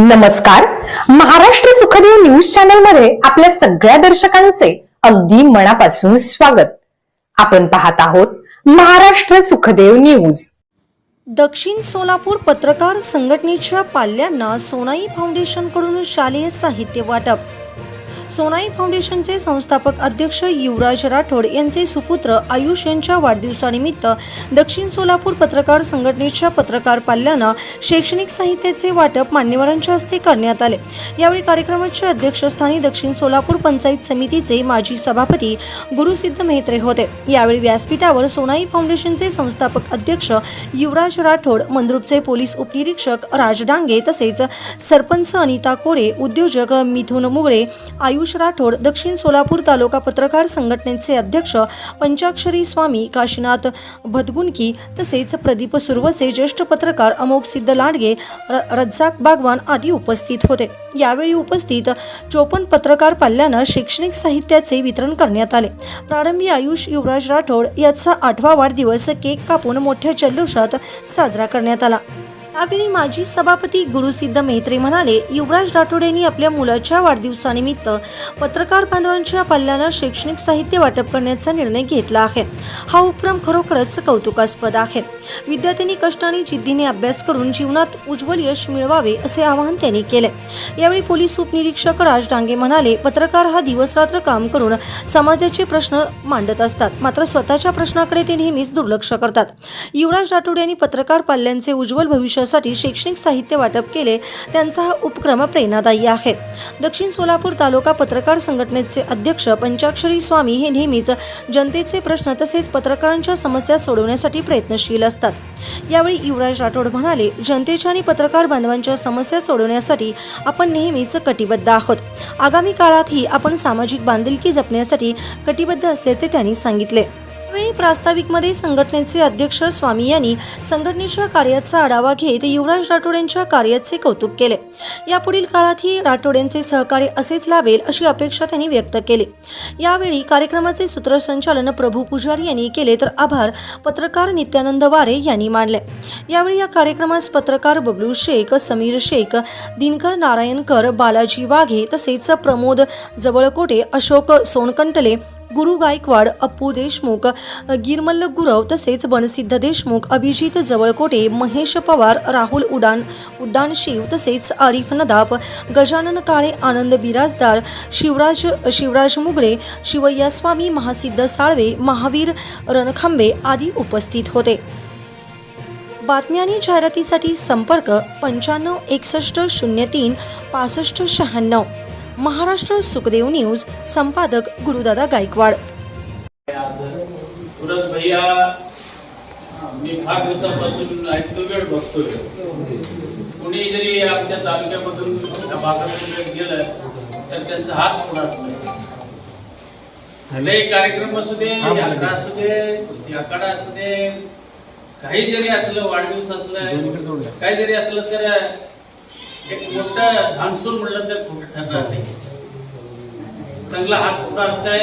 नमस्कार. Maharashtra Sukhdev news channel मध्ये आपल्या सगळ्या दर्शकांचे अगदी मनापासून स्वागत. आपण पाहत आहोत महाराष्ट्र सुखदेव न्यूज. दक्षिण सोलापूर पत्रकार संघटनेच्या पाल्यांना सोनाई फाउंडेशन कडून शालेय साहित्य वाटप. सोनाई फाउंडेशनचे संस्थापक अध्यक्ष युवराज राठोड यांचे सुपुत्र आयुष यांच्या वाढदिवसानिमित्त दक्षिण सोलापूर पत्रकार संघटनेच्या पत्रकार पाल्यांना शैक्षणिक साहित्याचे वाटप मान्यवरांच्या हस्ते करण्यात आले. यावेळी कार्यक्रमाच्या अध्यक्षस्थानी दक्षिण सोलापूर पंचायत समितीचे माजी सभापती गुरुसिद्ध मेहत्रे होते. यावेळी व्यासपीठावर सोनाई फाउंडेशनचे संस्थापक अध्यक्ष युवराज राठोड, मंद्रुपचे पोलीस उपनिरीक्षक राज डांगे तसेच सरपंच अनिता कोरे, उद्योजक मिथुन मुगळे, आयुष राठोड, दक्षिण सोलापूर तालुका पत्रकार संघटनेचे अध्यक्ष पंचाक्षरी स्वामी, काशीनाथ भदगुनकी तसेच प्रदीप सुरवसे, ज्येष्ठ पत्रकार अमोघ सिद्ध लाडगे, रज्जाक बागवान आदी उपस्थित होते. यावेळी उपस्थित 54 पत्रकार पाल्यांना शैक्षणिक साहित्याचे वितरण करण्यात आले. प्रारंभी आयुष युवराज राठोड याचा 8वा वाढदिवस केक कापून मोठ्या जल्लोषात साजरा करण्यात आला. यावेळी माजी सभापती गुरुसिद्ध मेहत्रे म्हणाले, युवराज राठोड यांनी आपल्या मुलाच्या वाढदिवसानिमित्त पत्रकार बांधवांच्या पाल्यांना शैक्षणिक साहित्य वाटप करण्याचा निर्णय घेतला आहे. हा उपक्रम खरोखरच कौतुकास्पद आहे. विद्यार्थ्यांनी कष्टाने जिद्दीने अभ्यास करून जीवनात उज्ज्वल यश मिळवावे असे आवाहन त्यांनी केले. यावेळी पोलीस उपनिरीक्षक राज डांगे म्हणाले, पत्रकार हा दिवसरात्र काम करून समाजाचे प्रश्न मांडत असतात, मात्र स्वतःच्या प्रश्नाकडे ते नेहमीच दुर्लक्ष करतात. युवराज राठोड यांनी पत्रकार पाल्यांचे उज्ज्वल भविष्य साठी शैक्षणिक साहित्य वाटप केले. त्यांचा हा उपक्रम प्रेरणादायी आहे. दक्षिण सोलापूर तालुका पत्रकार संघटनेचे अध्यक्ष पंचाक्षरी स्वामी हे नेहमीच जनतेचे प्रश्न तसेच पत्रकारांच्या समस्या सोडवण्यासाठी प्रयत्नशील असतात. यावेळी युवराज राठोड म्हणाले, जनतेच्या आणि पत्रकार बांधवांच्या समस्या सोडवण्यासाठी आपण नेहमीच कटिबद्ध आहोत. आगामी काळातही आपण सामाजिक बांधिलकी जपण्यासाठी कटिबद्ध असल्याचे त्यांनी सांगितले. यावेळी प्रास्ताविकमध्ये संघटनेचे अध्यक्ष स्वामी यांनी संघटनेच्या कार्याचा आढावा घेत युवराज राठोड यांच्या कार्याचे कौतुक केले. यापुढील काळातही राठोड यांचे सहकार्य असेच लाभेल अशी अपेक्षा त्यांनी व्यक्त केली. यावेळी कार्यक्रमाचे सूत्रसंचालन प्रभू पुजारी यांनी केले तर आभार पत्रकार नित्यानंद वारे यांनी मानले. यावेळी या कार्यक्रमास पत्रकार बबलू शेख, समीर शेख, दिनकर नारायणकर, बालाजी वाघे तसेच प्रमोद जवळकोटे, अशोक सोनकंटले, गुरु गायकवाड, अप्पू देशमुख, गिरमल्ल गुरव तसेच बनसिद्ध देशमुख, अभिजित जवळकोटे, महेश पवार, राहुल उड्डाणशिव तसेच आरिफ नदाफ, गजानन काळे, आनंद बिराजदार, शिवराज मुगळे, शिवय्या स्वामी, महासिद्ध साळवे, महावीर रणखांबे आदी उपस्थित होते. बातम्या आणि जाहिरातीसाठी संपर्क 95 61 03 65 96. महाराष्ट्र सुखदेव न्यूज, संपादक गुरुदादा गायकवाड. तुरंत भैया मी फार दिवसापासून ऐकतो वेळ बघतोय. कोणी जरी आमच्या तालुक्यामधून या भागातून गेलं तर त्यांचा हात पुढे असतो. भले कार्यक्रम असू दे, यात्रा असू दे, कुस्ती आखाडा असू दे, काही जरी असलं, वाढदिवस असलं, काही जरी असलं तर एक मोठं धानसूर म्हणलं तर खोटं ठरणार नाही. चांगला हात पुढे असतंय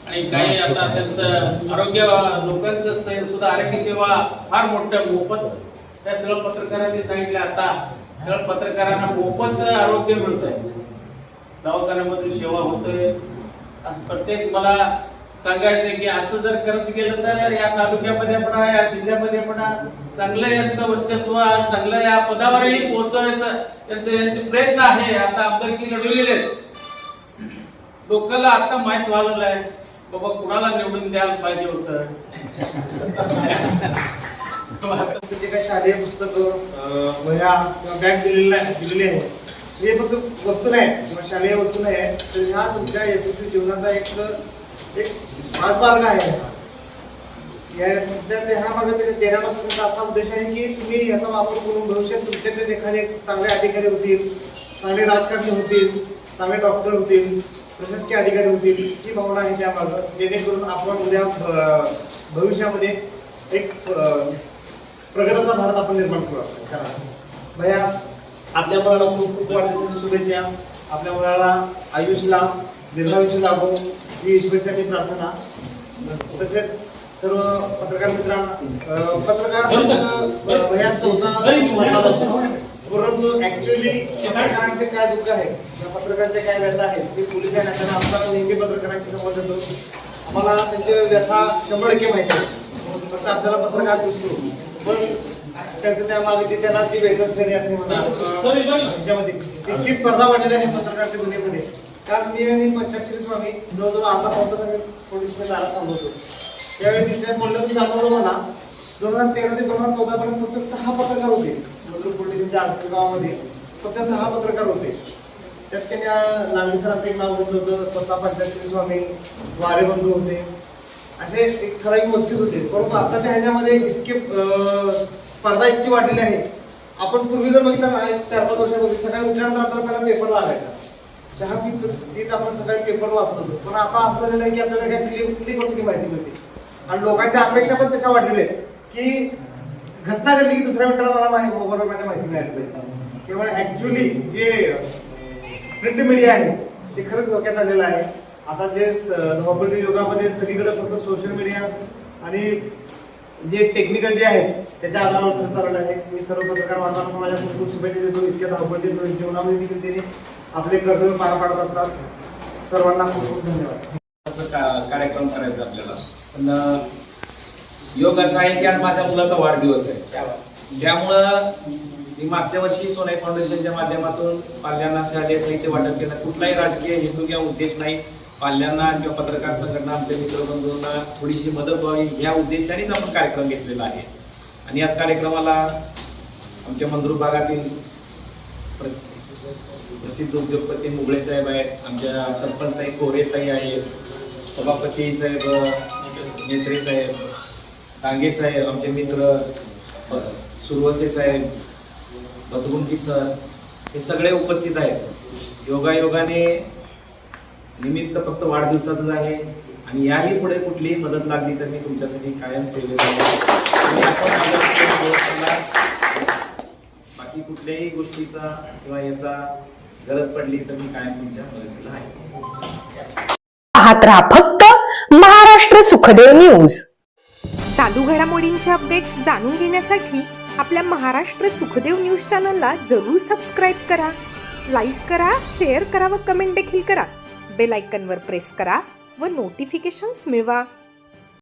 आणि काही आता त्यांचं आरोग्य लोकांचं सुद्धा आरोग्य सेवा फार मोठं मोफत त्या सगळं पत्रकारांनी सांगितलं. आता सगळं पत्रकारांना मोफत आरोग्य मिळतंय, दवाखान्यामध्ये सेवा होतोय. प्रत्येक मला सांगायचं की असं जर करत गेलं तर या तालुक्यामध्ये पण या जिल्ह्यामध्ये पण चांगलं यांचं वर्चस्व, चांगलं या पदावरही पोहोचवायचं त्यांचे प्रयत्न आहे. आता आमदारकी लढवलेले लोकांना आता माहित व्हायला आहे बाबा कुणाला निवडून द्यायला पाहिजे होतं. जे काही शालेय पुस्तकं, वह्या किंवा बॅग दिलेली आहे, हे फक्त वस्तू नाही किंवा शालेय वस्तू नाही, तर ह्या तुमच्या यशस्वी जीवनाचा एक मार्ग आहे. ह्या मागे देण्यामागचा तुमचा असा उद्देश आहे की तुम्ही याचा वापर करून भविष्यात तुमच्यातलेच एखादे चांगले अधिकारी होतील, चांगले राजकारणी होतील, चांगले डॉक्टर होतील, प्रशासकीय अधिकारी होतील, ही भावना आहे त्यामागं. जेणेकरून आपण उद्या भविष्यामध्ये एक प्रगतीचा भारत आपण निर्माण करू असतो. भैया आपल्या मुलाला खूप खूप वाढदिवसाच्या शुभेच्छा. आपल्या मुलाला आयुषला दीर्घायुष्य लाभो ही ईश्वरची प्रार्थना. तसेच सर्व पत्रकार मित्रांना, पत्रकार भैया 14 परंतु ऍक्च्युअली पत्रकारांचे काय दुःख आहे किंवा पत्रकारांच्या काय व्यथा आहेत ते पोलीस आहे त्यांना आम्हाला नेहमी पत्रकारांशी संवाद येतो. आम्हाला त्यांचे व्यथा 100% माहिती आहे. फक्त आपल्याला पत्रकार दिसतो पण त्यांचं त्यामागे ते त्यांना जी वेतन श्रेणी असते त्याच्यामध्ये इतकी स्पर्धा वाढलेली आहे पत्रकारांच्या दुनियेमध्ये. कारण मी आणि पंचाक्षरी स्वामी जवळजवळ अर्धा पाऊण तास आम्ही पोलीस दारात थांबवतो. त्यावेळी तिथे बोललं की जाणवलं मला 2013 ते 2014 पर्यंत फक्त 6 पत्रकार होते. मधुर पोलिसांच्या आडपूर गावामध्ये फक्त 6 पत्रकार होते. त्यात त्यांनी लांडगे सरांचं एक नाव घेतलं होतं, स्वतः पंचाक्षरी स्वामी, वारे बंधू होते, असे एक ठराविक मोजकेच होते. परंतु आताच्या ह्याच्यामध्ये इतके स्पर्धा इतकी वाढलेली आहे. आपण पूर्वी जर बघितलं ना 4-5 वर्षापूर्वी सकाळी उठल्यानंतर आपल्याला पहिला पेपर लागायचा, चहा पीत आपण सकाळी पेपर वाचत होतो. पण आता असं झालेलं आहे की आपल्याला काय क्लिक माहिती मिळते आणि लोकांच्या अपेक्षा पण तशा वाढलेल्या आहेत की घटना घडली की दुसऱ्या मिनिटाला मला मोबाईलवर माझ्या माहिती मिळाली पाहिजे. त्यामुळे ऍक्च्युअली जे प्रिंट मीडिया आहे ते खरंच धोक्यात आलेलं आहे. आता जे धावपळीच्या युगामध्ये सगळीकडे फक्त सोशल मीडिया आणि जे टेक्निकल जे आहेत त्याच्या आधारावर चालवलं आहे. मी सर्व पत्रकार बांधवांना माझ्या खूप शुभेच्छा देतो. इतक्या धावपळीच्या जीवनामध्ये देखील त्यांनी आपले कर्तव्य पार पाडत असतात. सर्वांना खूप खूप धन्यवाद. असं कार्यक्रम करायचा आपल्याला. पण योग असा आहे की आज माझ्या मुलाचा वाढदिवस आहे. त्यामुळं मी मागच्या वर्षी सोनाई फाउंडेशनच्या माध्यमातून पाल्यांना शालेय साहित्य वाटप केलं. कुठलाही राजकीय हेतू किंवा उद्देश नाही. पाल्यांना किंवा पत्रकार संघटना आमच्या मित्रबंधूंना थोडीशी मदत व्हावी या उद्देशानेच आपण कार्यक्रम घेतलेला आहे. आणि याच कार्यक्रमाला आमच्या मंद्रुप भागातील प्रसिद्ध उद्योगपती मुगळे साहेब आहेत, आमच्या सरपंचताई कोरेताई आहेत, सभापती साहेब नेत्रे साहेब, डांगे साहेब, आमचे मित्र सुरवसे साहेब, बदगुंटी सर, हे सगळे उपस्थित आहेत. योगायोगाने निमित्त फक्त वाढदिवसाचंच आहे आणि याही पुढे कुठलीही मदत लागली तर मी तुमच्यासाठी कायम सेवेत आहे. बाकी कुठल्याही गोष्टीचा किंवा याचा गरज पडली तर मी कायम तुमच्या मदतीला आहे. पाहत रहा फक्त महाराष्ट्र सुखदेव न्यूज. चालू घडामोडींचे अपडेट्स जाणून घेण्यासाठी आपल्या महाराष्ट्र सुखदेव न्यूज चॅनलला जरूर सबस्क्राईब करा, लाईक करा, शेअर करा व कमेंट देखील करा. बेल आयकॉनवर प्रेस करा व नोटिफिकेशन्स मिळवा.